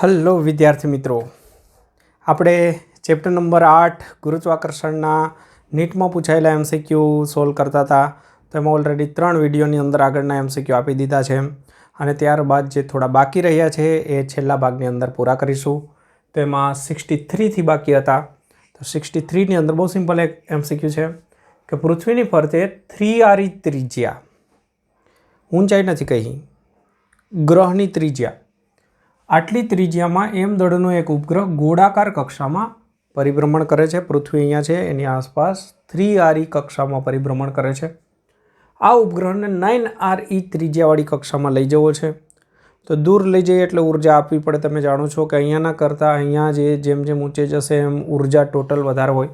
Hello વિદ્યાર્થી મિત્રો, આપણે ચેપ્ટર નંબર 8 ગુરુત્વાકર્ષણના નીટમાં પૂછાયેલા એમસીક્યુ સોલ્વ કરતા હતા. તો એમાં ઓલરેડી 3 વિડીયોની અંદર આગળના એમસીક્યુ આપી દીધા છે અને ત્યારબાદ જે થોડા બાકી રહ્યા છે એ છેલ્લા ભાગની અંદર પૂરા કરીશું. તો એમાં 63થી બાકી હતા. તો 63ની અંદર બહુ સિમ્પલ એક એમસીક્યુ છે કે પૃથ્વીની ફરતે 3r ત્રિજ્યા, ઊંચાઈ નથી કહી, ગ્રહની ત્રિજ્યા, આટલી ત્રિજ્યામાં એમ દળનો એક ઉપગ્રહ ગોળાકાર કક્ષામાં પરિભ્રમણ કરે છે. પૃથ્વી અહીંયા છે, એની આસપાસ 3re કક્ષામાં પરિભ્રમણ કરે છે. આ ઉપગ્રહને 9re ત્રિજ્યાવાળી કક્ષામાં લઈ જવો છે. તો દૂર લઈ જઈએ એટલે ઉર્જા આપવી પડે. તમે જાણો છો કે અહીંયાના કરતાં અહીંયા જેમ જેમ ઊંચે જશે એમ ઉર્જા ટોટલ વધારે હોય.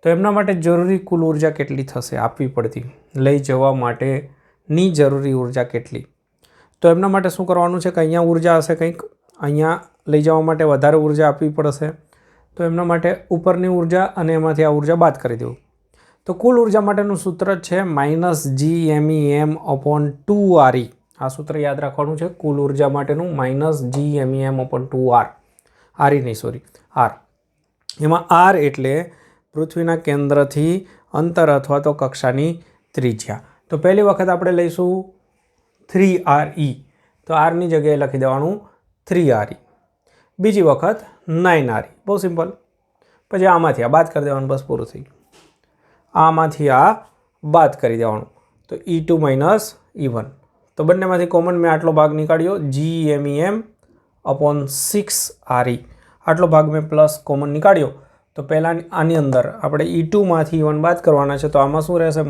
તો એમના માટે જરૂરી કુલ ઉર્જા કેટલી થશે આપવી પડતી, લઈ જવા માટેની જરૂરી ઉર્જા કેટલી. તો એમના માટે શું કરવાનું છે કે અહીંયા ઉર્જા હશે કંઈક, અહીંયા લઈ જવા માટે વધારે ઉર્જા આપવી પડશે. તો એમના માટે ઉપરની ઉર્જા અને એમાંથી આ ઉર્જા બાદ કરી દેવું. તો કુલ ઉર્જા માટેનું સૂત્ર છે -GMEM/2RE. આ સૂત્ર યાદ રાખવાનું છે. કુલ ઉર્જા માટેનું -GMEM/2R. RE નહીં, સોરી, R. એમાં R એટલે પૃથ્વીના કેન્દ્રથી અંતર અથવા તો કક્ષાની ત્રિજ્યા. તો પહેલી વખત આપણે લઈશું 3re. તો આરની જગ્યાએ લખી દેવાનું 3re. બીજી વખત 9re. બહુ સિમ્પલ. પછી આમાંથી આ બાદ કરી દેવાનું, બસ પૂરું થઈ ગયું. આમાંથી આ બાદ કરી દેવાનું. તો E2 - E1. તો બંનેમાંથી કોમન મેં આટલો ભાગ નીકાળ્યો, GMEM/6re. આટલો ભાગ મેં પ્લસ કોમન નીકાળ્યો. તો પહેલાં આની અંદર આપણે E2માંથી E1 બાદ કરવાના છે. તો આમાં શું રહેશે?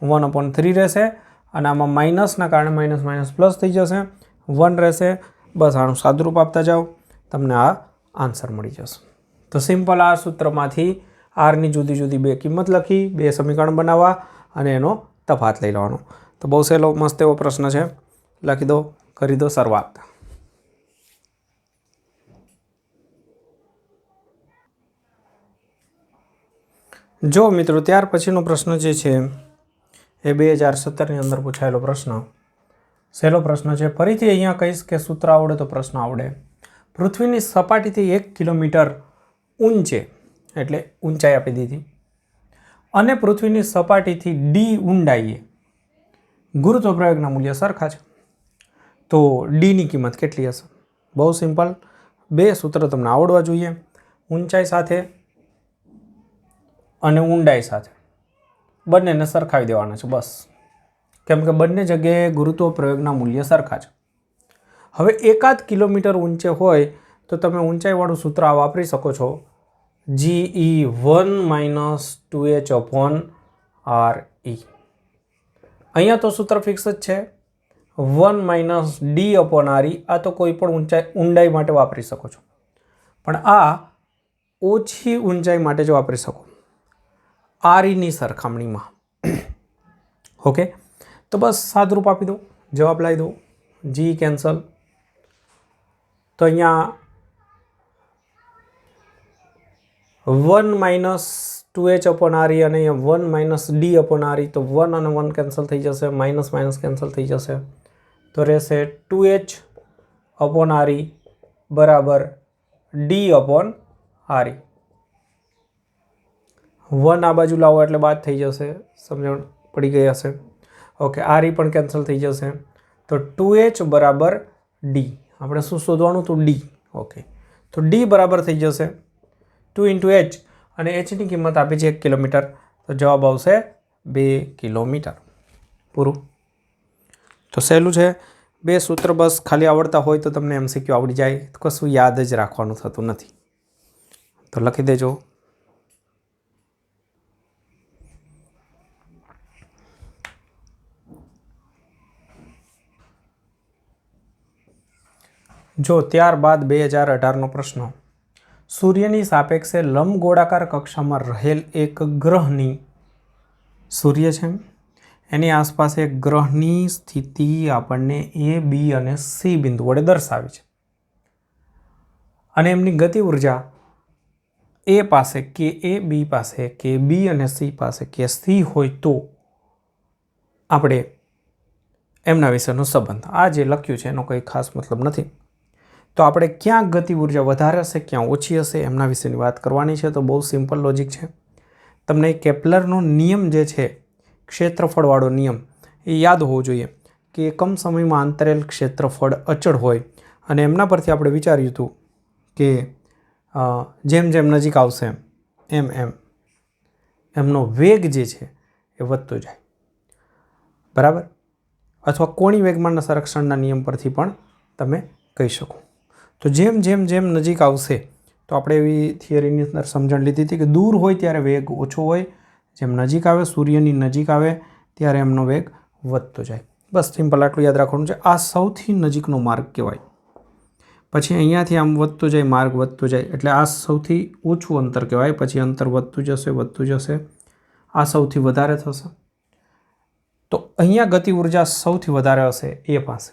-1/3 રહેશે. અને આમાં માઇનસના કારણે માઇનસ માઇનસ પ્લસ થઈ જશે, 1 રહેશે. બસ આનું સાદુરૂપ આપતા જાઓ, તમને આ આન્સર મળી જશે. તો સિમ્પલ આ સૂત્રમાંથી આરની જુદી જુદી બે કિંમત લખી, બે સમીકરણ બનાવવા અને એનો તફાત લઈ લેવાનો. તો બહુ સહેલો મસ્ત એવો પ્રશ્ન છે. લખી દો, કરી દો શરૂઆત. જો મિત્રો, ત્યાર પછીનો પ્રશ્ન જે છે એ 2017ની અંદર પૂછાયેલો પ્રશ્ન, સહેલો પ્રશ્ન છે. ફરીથી અહીંયા કહીશ કે સૂત્ર આવડે તો પ્રશ્ન આવડે. પૃથ્વીની સપાટીથી 1 કિલોમીટર ઊંચે, એટલે ઊંચાઈ આપી દીધી, અને પૃથ્વીની સપાટીથી d ઊંડાઈએ ગુરુત્વ પ્રયોગના મૂલ્ય સરખા છે. તો ડીની કિંમત કેટલી હશે? બહુ સિમ્પલ, બે સૂત્ર તમને આવડવા જોઈએ. ઊંચાઈ સાથે અને ઊંડાઈ સાથે બંનેને સરખાવી દેવાના છે, બસ. કેમ કે બંને જગ્યાએ ગુરુત્વ પ્રયોગના મૂલ્ય સરખા છે. હવે 1 કિલોમીટર ઊંચે હોય તો તમે ઊંચાઈવાળું સૂત્ર આ વાપરી શકો છો, GE1 - 2h/RE. અહીંયા તો સૂત્ર ફિક્સ જ છે, 1 - d/RE. આ તો કોઈ પણ ઊંડાઈ માટે વાપરી શકો છો, પણ આ ઓછી ઊંચાઈ માટે જ વાપરી શકો, REની સરખામણીમાં. ઓકે, તો બસ સાદુરૂપ આપી દો, જવાબ લાવી દો. G cancel. તો અહીંયા 1 - 2h/RE અને અહીંયા 1 - d/RE. તો 1 અને 1 કેન્સલ થઈ જશે, માઇનસ માઇનસ કેન્સલ થઈ જશે. તો રહેશે 2h/RE બરાબર d/RE. 1 આ બાજુ લાવો એટલે બાદ થઈ જશે, સમજણ પડી ગઈ હશે. ઓકે, RE પણ કેન્સલ થઈ જશે. તો 2h બરાબર d. આપણે શું શોધવાનું હતું? d. ઓકે, તો d બરાબર થઈ જશે 2 × h, અને hની કિંમત આપી છે 1 કિલોમીટર. તો જવાબ આવશે 2 કિલોમીટર. પૂરું. તો સહેલું છે. બે સૂત્ર બસ ખાલી આવડતા હોય તો તમને એમસીક્યુ આવડી જાય. કશું યાદ જ રાખવાનું થતું નથી. તો લખી દેજો. જો ત્યારબાદ 2018નો પ્રશ્ન, સૂર્યની સાપેક્ષે લંબગોળાકાર કક્ષામાં રહેલ એક ગ્રહની, સૂર્ય છે એની આસપાસ એક ગ્રહની સ્થિતિ આપણને A, B અને C બિંદુ વડે દર્શાવી છે, અને એમની ગતિ ઉર્જા A પાસે કે A, B પાસે કે B અને C પાસે કે C હોય તો આપણે એમના વિશેનો સંબંધ. આ જે લખ્યું છે એનો કંઈ ખાસ મતલબ નથી. तो આપણે ક્યાં ગતિ ઉર્જા વધારે હશે ક્યાં ઓછી હશે એમના વિશેની વાત કરવાની છે। તો બહુ સિમ્પલ લોજિક છે। તમને કેપ્લરનો નિયમ જે છે ક્ષેત્રફળવાળો નિયમ એ યાદ હોવો જોઈએ કે એકમ સમયમાં અંતરેલ ક્ષેત્રફળ અચળ હોય અને એમના પરથી આપણે વિચાર્યું હતું કે જેમ જેમ નજીક આવશે એમ એમ એમનો વેગ જે છે એ વધતો જાય, બરાબર। અથવા કોણી વેગમાનના સંરક્ષણના નિયમ પરથી પણ તમે કહી શકો। તો જેમ જેમ જેમ નજીક આવશે તો આપણે એવી થિયરીની અંદર સમજણ લીધી હતી કે દૂર હોય ત્યારે વેગ ઓછો હોય, જેમ નજીક આવે સૂર્યની નજીક આવે ત્યારે એમનો વેગ વધતો જાય। બસ સિમ્પલ આટલું યાદ રાખવાનું છે। આ સૌથી નજીકનો માર્ગ કહેવાય। પછી અહીંયાથી આમ વધતો જાય, માર્ગ વધતો જાય એટલે આ સૌથી ઓછું અંતર કહેવાય। પછી અંતર વધતું જશે, આ સૌથી વધારે થશે। તો અહીંયા ગતિ ઉર્જા સૌથી વધારે હશે એ પાસે,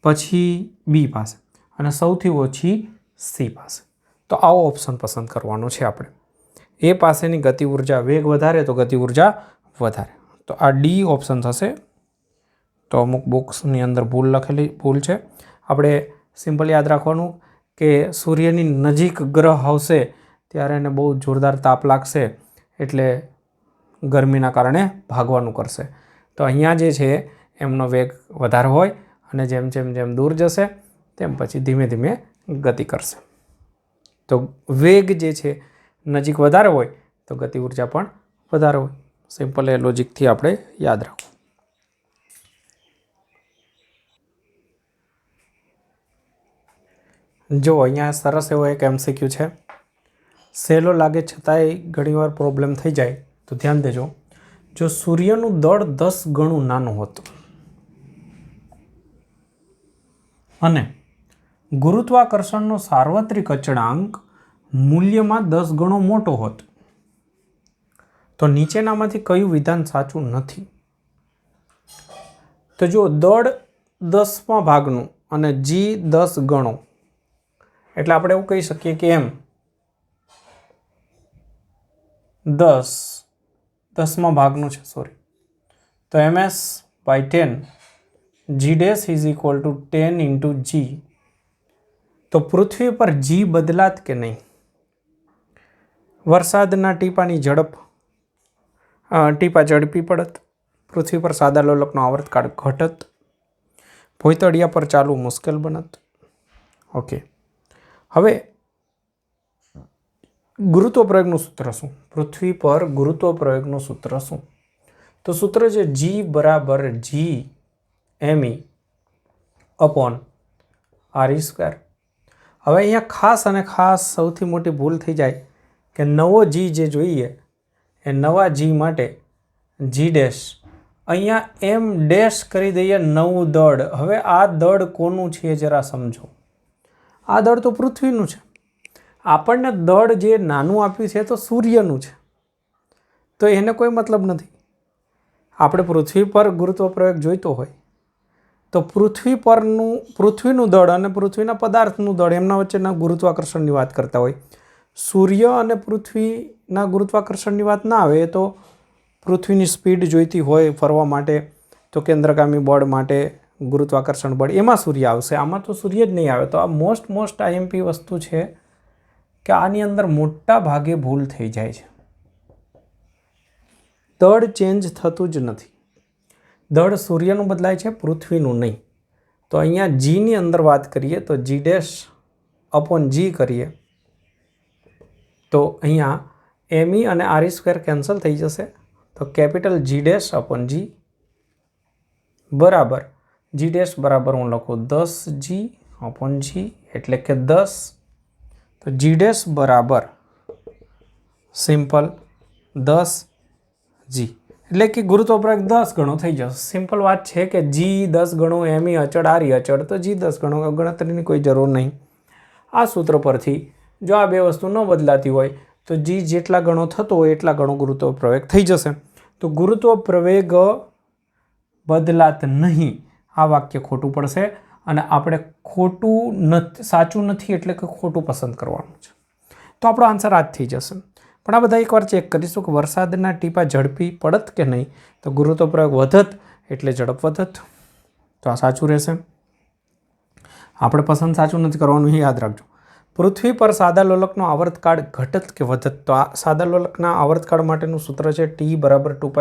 પછી બી પાસે અને સૌથી ઓછી સી પાસે। તો આવો ઓપ્શન પસંદ કરવાનો છે આપણે। એ પાસેની ગતિ ઉર્જા વેગ વધારે તો ગતિ ઉર્જા વધારે, તો આ ડી ઓપ્શન થશે। તો અમુક બોક્સની અંદર ભૂલ છે। આપણે સિમ્પલ યાદ રાખવાનું કે સૂર્યની નજીક ગ્રહ આવશે ત્યારે એને બહુ જોરદાર તાપ લાગશે એટલે ગરમીના કારણે ભાગવાનું કરશે। તો અહીંયા જે છે એમનો વેગ વધારે હોય અને જેમ જેમ જેમ દૂર જશે તેમ પછી ધીમે ધીમે ગતિ કરશે। તો વેગ જે છે નજીક વધારે હોય તો ગતિ ઉર્જા પણ વધારે હોય। સિમ્પલ એ લોજિકથી આપણે યાદ રાખવું। જો અહીંયા સરસ એવો એક MCQ છે, સહેલો લાગે છતાંય ઘણીવાર પ્રોબ્લેમ થઈ જાય તો ધ્યાન દેજો। જો સૂર્યનું દળ 10 ગણું નાનું હોત અને ગુરુત્વાકર્ષણનો સાર્વત્રિક અચળાંક મૂલ્યમાં 10 ગણો મોટો હોત તો નીચેનામાંથી કયું વિધાન સાચું નથી? તો જો દળ 10મા ભાગનું અને જી 10 ગણો એટલે આપણે એવું કહી શકીએ કે એમ 10મા ભાગનું છે તો ms/10 g dash is equal to 10 into g. તો પૃથ્વી પર જી બદલાત કે નહીં? વરસાદના ટીપાની ટીપા ઝડપી પડત, પૃથ્વી પર સાદા લોલકનો આવર્તકાળ ઘટત, ભોયતળિયા પર ચાલવું મુશ્કેલ બનત। ઓકે, હવે ગુરુત્વ પ્રયોગનું સૂત્ર શું? પૃથ્વી પર ગુરુત્વ પ્રયોગનું સૂત્ર શું? તો સૂત્ર છે જી બરાબર જી એમઈ અપોન આર સ્ક્વેર। હવે અહીંયા ખાસ અને ખાસ સૌથી મોટી ભૂલ થઈ જાય કે નવો જી જે જોઈએ એ નવા જી માટે જી ડેશ અહીંયા એમ ડેશ કરી દઈએ નવું દળ। હવે આ દળ કોનું છે જરા સમજો। આ દળ તો પૃથ્વીનું છે। આપણને દળ જે નાનું આપ્યું છે તો સૂર્યનું છે, તો એને કોઈ મતલબ નથી। આપણે પૃથ્વી પર ગુરુત્વ પ્રયોગ જોઈતો હોય તો પૃથ્વીનું દળ અને પૃથ્વીના પદાર્થનું દળ એમના વચ્ચેના ગુરુત્વાકર્ષણની વાત કરતા હોય। સૂર્ય અને પૃથ્વીના ગુરુત્વાકર્ષણની વાત ના આવે તો પૃથ્વીની સ્પીડ જોઈતી હોય ફરવા માટે તો કેન્દ્રગામી બળ માટે ગુરુત્વાકર્ષણ બળ એમાં સૂર્ય આવશે। આમાં તો સૂર્ય જ નહીં આવે। તો આ મોસ્ટ IMP વસ્તુ છે કે આની અંદર મોટા ભાગે ભૂલ થઈ જાય છે। દળ ચેન્જ થતું જ નથી, દળ સૂર્યનું બદલાય છે પૃથ્વીનું નહીં। તો અહીંયા જીની અંદર વાત કરીએ તો જી ડેશ અપોન જી કરીએ તો અહીંયા એમઈ અને આર સ્ક્વેર કેન્સલ થઈ જશે। તો capital G dash upon G બરાબર જી ડેશ બરાબર હું લખું 10G અપોન જી એટલે કે 10। તો જી ડેશ બરાબર સિમ્પલ 10G એટલે કે ગુરુત્વ પ્રયોગ 10 ગણો થઈ જશે। સિમ્પલ વાત છે કે જી 10 ગણો એમઈ અચળ આરી અચળ તો જી 10 ગણો ગણતરીની કોઈ જરૂર નહીં। આ સૂત્ર પરથી જો આ બે વસ્તુ ન બદલાતી હોય તો જી જેટલા ગણો થતો હોય એટલા ગણો ગુરુત્વ પ્રવેગ થઈ જશે। તો ગુરુત્વ પ્રવેગ બદલાત નહીં આ વાક્ય ખોટું પડશે અને આપણે સાચું નથી એટલે કે ખોટું પસંદ કરવાનું છે। તો આપણો આન્સર આ જ થઈ જશે। પણ આ બધા એકવાર ચેક કરીશું કે વરસાદના ટીપા ઝડપી પડત કે નહીં। તો ગુરુત્વ પ્રયોગ વધત એટલે ઝડપ વધત, તો આ સાચું રહેશે। આપણે પસંદ સાચું નથી કરવાનું, એ યાદ રાખજો. પૃથ્વી પર સાદા લોલકનો આવર્તકાળ ઘટત કે વધત? તો આ સાદા લોલકના આવર્તકાળ માટેનું સૂત્ર છે T બરાબર 2π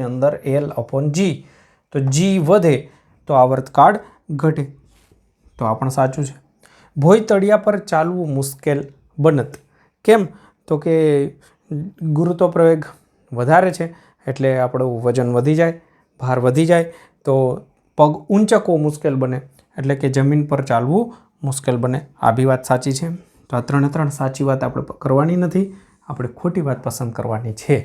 અંદર L/G. તો G વધે તો આવર્તકાળ ઘટે. તો આ પણ સાચું છે. ભોય તળિયા પર ચાલવું મુશ્કેલ બનત. કેમ? તો કે ગુરુત્વ પ્રવેગ વધારે છે એટલે આપણું વજન વધી જાય, ભાર વધી જાય, તો પગ ઊંચકવો મુશ્કેલ બને, એટલે કે જમીન પર ચાલવું મુશ્કેલ બને. આ બી વાત સાચી છે. તો આ 3 સાચી વાત આપણે કરવાની નથી, આપણે ખોટી વાત પસંદ કરવાની છે.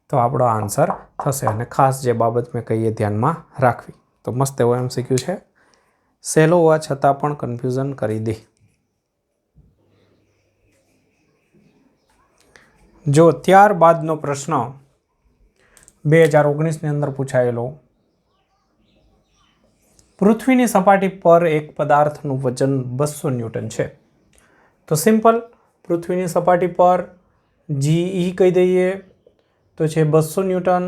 તો આપણો આન્સર થશે. અને ખાસ જે બાબત મેં કહીએ ધ્યાનમાં રાખવી. તો મસ્ત એવો MCQ છે, સહેલો હોવા છતાં પણ કન્ફ્યુઝન કરી દે. જો ત્યારબાદનો પ્રશ્ન 2019ની અંદર પૂછાયેલો, પૃથ્વીની સપાટી પર એક પદાર્થનું વજન 200 ન્યૂટન છે. તો સિમ્પલ, પૃથ્વીની સપાટી પર GE કહી દઈએ તો છે 200 ન્યૂટન.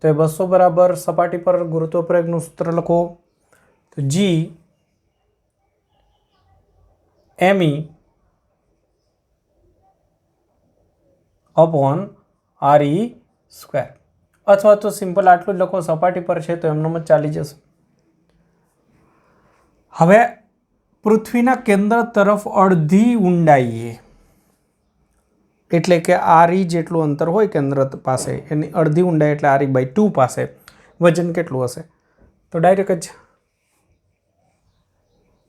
તો એ 200 બરાબર સપાટી પર ગુરુત્વ પ્રવેગનું સૂત્ર લખો. તો G ME upon RE square. અથવા તો સિમ્પલ આટલું જ લખો, સપાટી પર છે તો એમનો જ ચાલી જશે. હવે પૃથ્વીના કેન્દ્ર તરફ અડધી ઊંડાઈએ, એટલે કે RE જેટલું અંતર હોય કેન્દ્ર પાસે, એની અડધી ઊંડાઈ એટલે RE/2 પાસે વજન કેટલું હશે? તો ડાયરેક્ટ જ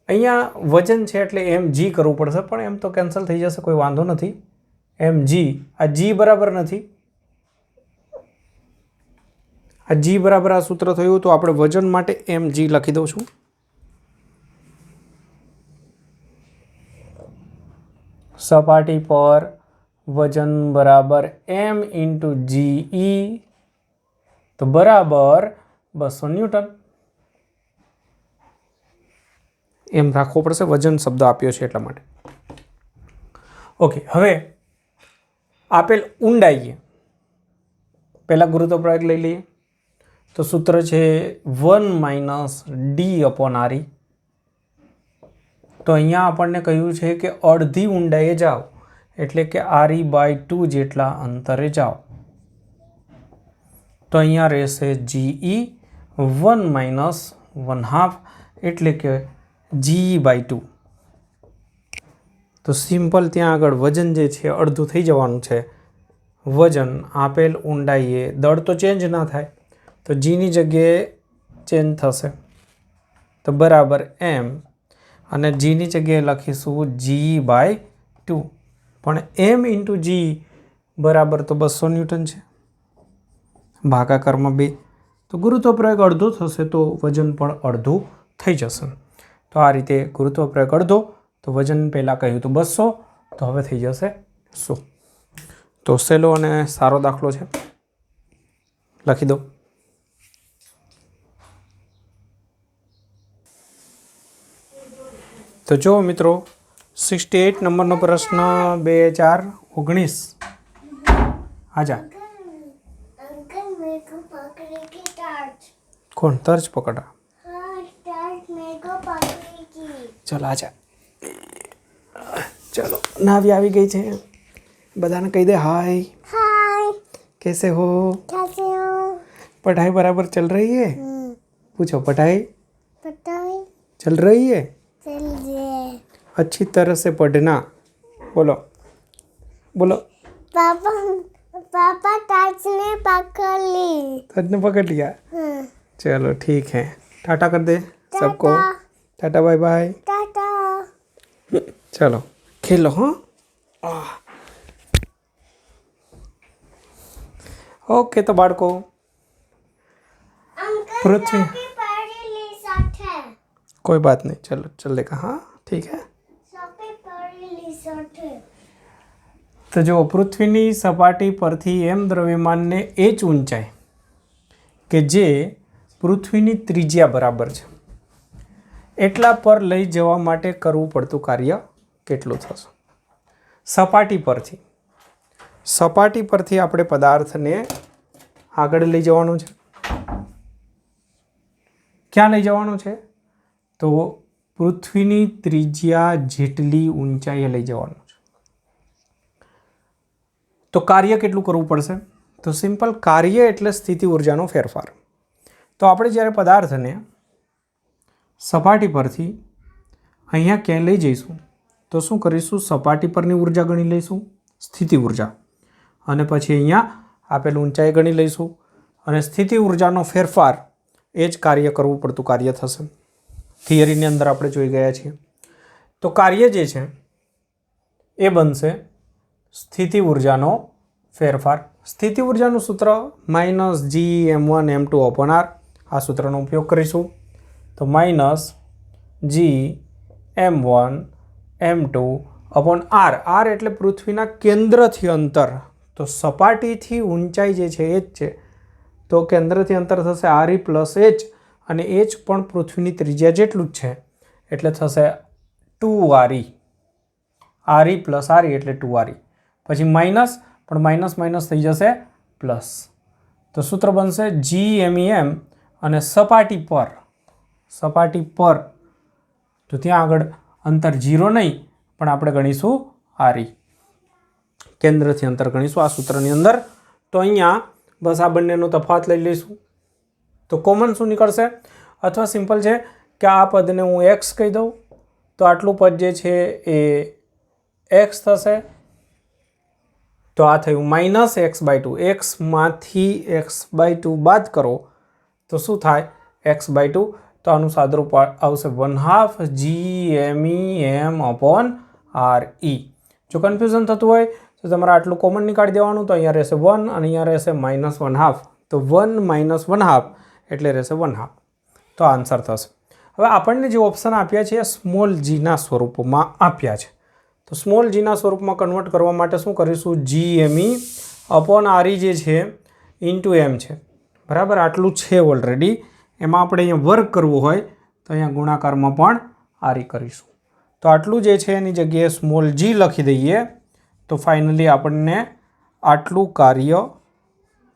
અહીંયા વજન છે એટલે mg કરવું પડશે, પણ એમ તો કેન્સલ થઈ જશે, કોઈ વાંધો નથી. mg, આ g બરાબર નથી, આ g બરાબર આ સૂત્ર થયું, તો આપણે વજન માટે mg લખી દઉં છું. સપાટી પર વજન બરાબર m × GE, તો બરાબર 200 ન્યૂટન. એમ રાખવો પડશે, વજન શબ્દ આપ્યો છે એટલા માટે. ઓકે, હવે આપેલ ઊંડાઈએ પહેલા ગુરુત્વ પ્રવેગ લઈ લઈએ. તો સૂત્ર છે 1 - d/RE. તો અહીંયા આપણને કહ્યું છે કે અડધી ઊંડાઈએ જાઓ, એટલે કે RE/2 જેટલા અંતરે જાઓ. તો અહીંયા રહેશે GE 1 - 1/2, એટલે કે GE/2. તો સિમ્પલ ત્યાં આગળ વજન જે છે અડધું થઈ જવાનું છે. વજન આપેલ ઊંડાઈએ, દળ તો ચેન્જ ના થાય, તો Gની જગ્યાએ ચેન્જ થશે, તો બરાબર m, અને Gની જગ્યાએ લખીશું GE/2. પણ m × G બરાબર તો 200 ન્યૂટન છે, ભાગાકારમાં 2. તો ગુરુત્વ પ્રવેગ અડધો થશે તો વજન પણ અડધું થઈ જશે. તો આ રીતે ગુરુત્વ પ્રવેગ અડધો, તો વજન પહેલાં કહ્યું તો 200, તો હવે થઈ જશે 100. તો સહેલો અને સારો દાખલો છે, લખી દો. તો જો મિત્રો 68 નંબરનો પ્રશ્ન 2019. આજા कौन तर्ज पकड़ा? हाँ, टर्च मेरे को पकड़ेगी। चल आजा. चलो नावी आ गई है, बधाने कही दे हाय. हाय, कैसे हो? कैसे हो? पढ़ाई बराबर चल रही है? पूछो, पढ़ाई बताओ। चल रही है? चल रहे। अच्छी तरह से पढ़ना. बोलो बोलो. पापा पापा टर्च ने पकड़ ली। तर्ज ने पकड़ लिया? हाँ। चलो ठीक है, टाटा कर दे सबको. Tata bye bye. टाटा। चलो खेलो. हाँ, ओके. तो बाળકો अंकल पृथ्वी, सभी पढ़ ली साथ है। कोई बात नहीं, चलो चलेगा. हाँ ठीक है. सभी पढ़ ली साथ है। તો જો પૃથ્વીની સપાટી પરથી એમ દ્રવ્યમાનને h ઊંચાઈ કે જે પૃથ્વીની ત્રિજ્યા બરાબર છે એટલા પર લઈ જવા માટે કરવું પડતું કાર્ય કેટલું થશે? સપાટી પરથી આપણે પદાર્થને આગળ લઈ જવાનું છે. ક્યાં લઈ જવાનું છે? તો પૃથ્વીની ત્રિજ્યા જેટલી ઊંચાઈએ લઈ જવાનું છે. તો કાર્ય કેટલું કરવું પડશે? તો સિમ્પલ, કાર્ય એટલે સ્થિતિ ઉર્જાનો ફેરફાર. તો આપણે જ્યારે પદાર્થને સપાટી પરથી અહીંયા ક્યાંય લઈ જઈશું તો શું કરીશું? સપાટી પરની ઉર્જા ગણી લઈશું, સ્થિતિ ઉર્જા, અને પછી અહીંયા આપેલું ઊંચાઈ ગણી લઈશું, અને સ્થિતિ ઉર્જાનો ફેરફાર એ જ કાર્ય કરવું પડતું કાર્ય થશે. થિયરીની અંદર આપણે જોઈ ગયા છીએ. તો કાર્ય જે છે એ બનશે સ્થિતિ ઉર્જાનો ફેરફાર. સ્થિતિ ઉર્જાનું સૂત્ર -Gm1m2/r. આ સૂત્રનો ઉપયોગ કરીશું. તો -Gm1m2/r. r એટલે પૃથ્વીના કેન્દ્રથી અંતર. તો સપાટીથી ઊંચાઈ જે છે એ જ છે, તો કેન્દ્રથી અંતર થશે re + h, અને h પણ પૃથ્વીની ત્રિજ્યા જેટલું જ છે એટલે થશે 2re. re + re એટલે 2re. પછી માઇનસ, પણ માઇનસ માઇનસ થઈ જશે પ્લસ. તો સૂત્ર બનશે Gmem, અને સપાટી પર તો ત્યાં આગળ અંતર 0 નહીં, પણ આપણે ગણીશું re. કેન્દ્રથી અંતર ગણીશું આ સૂત્રની અંદર. તો અહીંયા બસ આ બંનેનો તફાવત લઈ લઈશું. તો કોમન શું નીકળશે? અથવા સિમ્પલ છે કે આ પદને હું x કહી દઉં તો આટલું પદ જે છે એ x થશે. તો આ થયું -x/2. xમાંથી x/2 બાદ કરો તો શું થાય? x/2. તો આનું સાદુરૂપ આવશે 1/2 Gmem/re. જો કન્ફ્યુઝન થતું હોય તો તમારે આટલું કોમન નીકાળી દેવાનું. તો અહીંયા રહેશે 1 અને અહીંયા રહેશે -1/2. તો 1 - 1/2 એટલે રહેશે 1/2. તો આન્સર થશે. હવે આપણને જે ઓપ્શન આપ્યા છે એ સ્મોલ જીના સ્વરૂપમાં આપ્યા છે. તો સ્મોલ જીના સ્વરૂપમાં કન્વર્ટ કરવા માટે શું કરીશું? Gme/re જે છે ઇન્ટુ m છે, બરાબર? આટલું છે ઓલરેડી. એમાં આપણે અહીંયા વર્ક કરવું હોય તો અહીંયા ગુણાકારમાં પણ re કરીશું. તો આટલું જે છે એની જગ્યાએ સ્મોલ g લખી દઈએ તો ફાઇનલી આપણને આટલું કાર્ય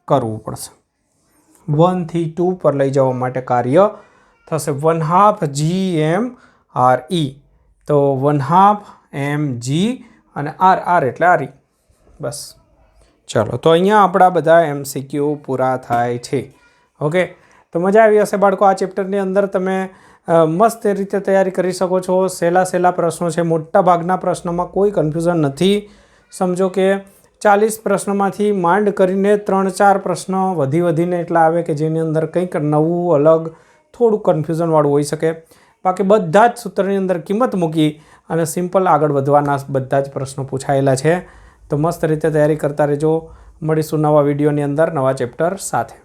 કરવું પડશે. 1 થી 2 પર લઈ જવા માટે કાર્ય થશે 1/2 Gmre. તો 1/2 mg અને r એટલે re. બસ, ચલો. તો અહીંયા આપણા બધા MCQ પૂરા થાય છે. ઓકે, તો મજા આવી હશે બાળકો. આ ચેપ્ટરની અંદર તમે મસ્ત રીતે તૈયારી કરી શકો છો. સહેલા પ્રશ્નો છે. મોટા ભાગના પ્રશ્નોમાં કોઈ કન્ફ્યુઝન નથી. સમજો કે 40 પ્રશ્નોમાંથી માંડ કરીને 3-4 પ્રશ્નો વધીને એટલા આવે કે જેની અંદર કંઈક નવું, અલગ, થોડું કન્ફ્યુઝનવાળું હોઈ શકે. બાકી બધા જ સૂત્રની અંદર કિંમત મૂકી અને સિમ્પલ આગળ વધવાના બધા જ પ્રશ્નો પૂછાયેલા છે. તો મસ્ત રીતે તૈયારી કરતા રહેજો. મળીશું નવા વિડીયોની અંદર નવા ચેપ્ટર સાથે.